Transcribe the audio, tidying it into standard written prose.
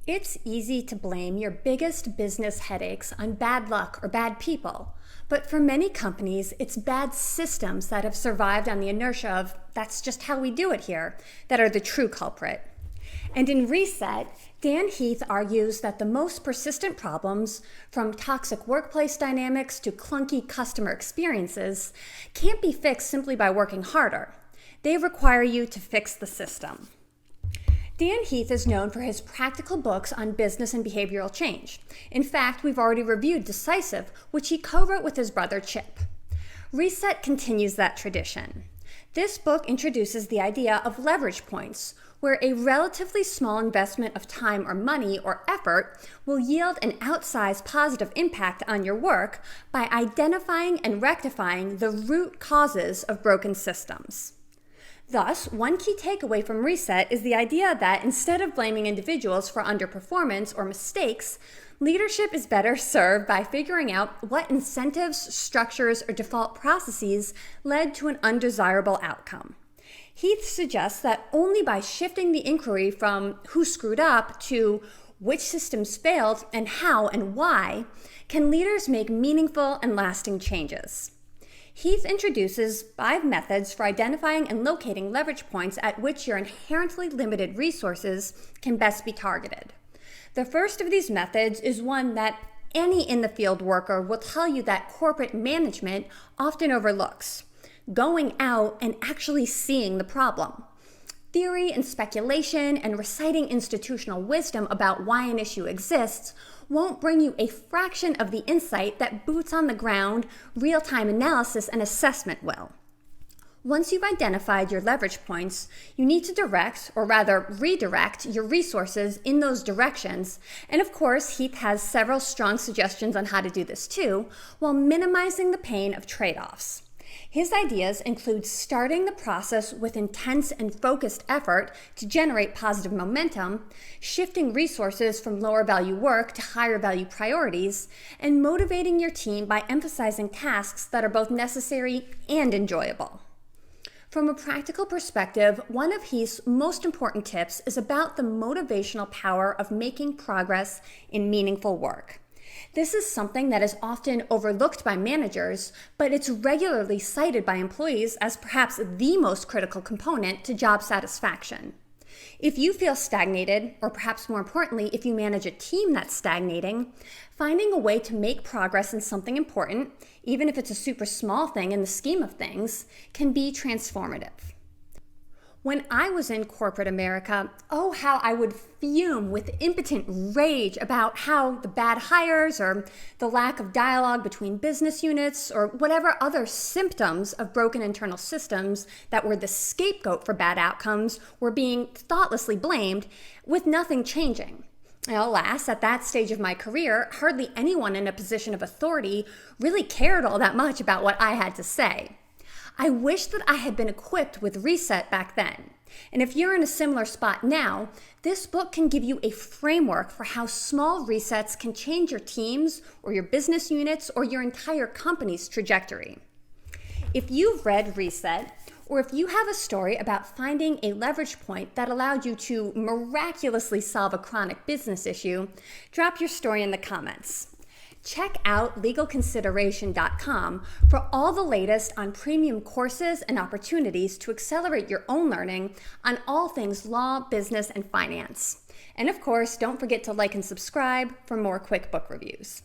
It's easy to blame your biggest business headaches on bad luck or bad people, but for many companies, it's bad systems that have survived on the inertia of that's just how we do it here that are the true culprit. And in Reset, Dan Heath argues that the most persistent problems, from toxic workplace dynamics to clunky customer experiences, can't be fixed simply by working harder. They require you to fix the system. Dan Heath is known for his practical books on business and behavioral change. In fact, we've already reviewed Decisive, which he co-wrote with his brother Chip. Reset continues that tradition. This book introduces the idea of leverage points, where a relatively small investment of time or money or effort will yield an outsized positive impact on your work by identifying and rectifying the root causes of broken systems. Thus, one key takeaway from Reset is the idea that instead of blaming individuals for underperformance or mistakes, leadership is better served by figuring out what incentives, structures, or default processes led to an undesirable outcome. Heath suggests that only by shifting the inquiry from who screwed up to which systems failed and how and why can leaders make meaningful and lasting changes. Heath introduces 5 methods for identifying and locating leverage points at which your inherently limited resources can best be targeted. The first of these methods is one that any in-the-field worker will tell you that corporate management often overlooks: going out and actually seeing the problem. Theory and speculation and reciting institutional wisdom about why an issue exists won't bring you a fraction of the insight that boots on the ground, real-time analysis and assessment will. Once you've identified your leverage points, you need to direct, or rather redirect, your resources in those directions. And of course, Heath has several strong suggestions on how to do this too, while minimizing the pain of trade-offs. His ideas include starting the process with intense and focused effort to generate positive momentum, shifting resources from lower value work to higher value priorities, and motivating your team by emphasizing tasks that are both necessary and enjoyable. From a practical perspective, one of Heath's most important tips is about the motivational power of making progress in meaningful work. This is something that is often overlooked by managers, but it's regularly cited by employees as perhaps the most critical component to job satisfaction. If you feel stagnated, or perhaps more importantly, if you manage a team that's stagnating, finding a way to make progress in something important, even if it's a super small thing in the scheme of things, can be transformative. When I was in corporate America, oh, how I would fume with impotent rage about how the bad hires or the lack of dialogue between business units or whatever other symptoms of broken internal systems that were the scapegoat for bad outcomes were being thoughtlessly blamed, with nothing changing. Alas, at that stage of my career, hardly anyone in a position of authority really cared all that much about what I had to say. I wish that I had been equipped with Reset back then. And if you're in a similar spot now, this book can give you a framework for how small resets can change your teams or your business units or your entire company's trajectory. If you've read Reset, or if you have a story about finding a leverage point that allowed you to miraculously solve a chronic business issue, drop your story in the comments. Check out legalconsideration.com for all the latest on premium courses and opportunities to accelerate your own learning on all things law, business, and finance. And of course, don't forget to like and subscribe for more quick book reviews.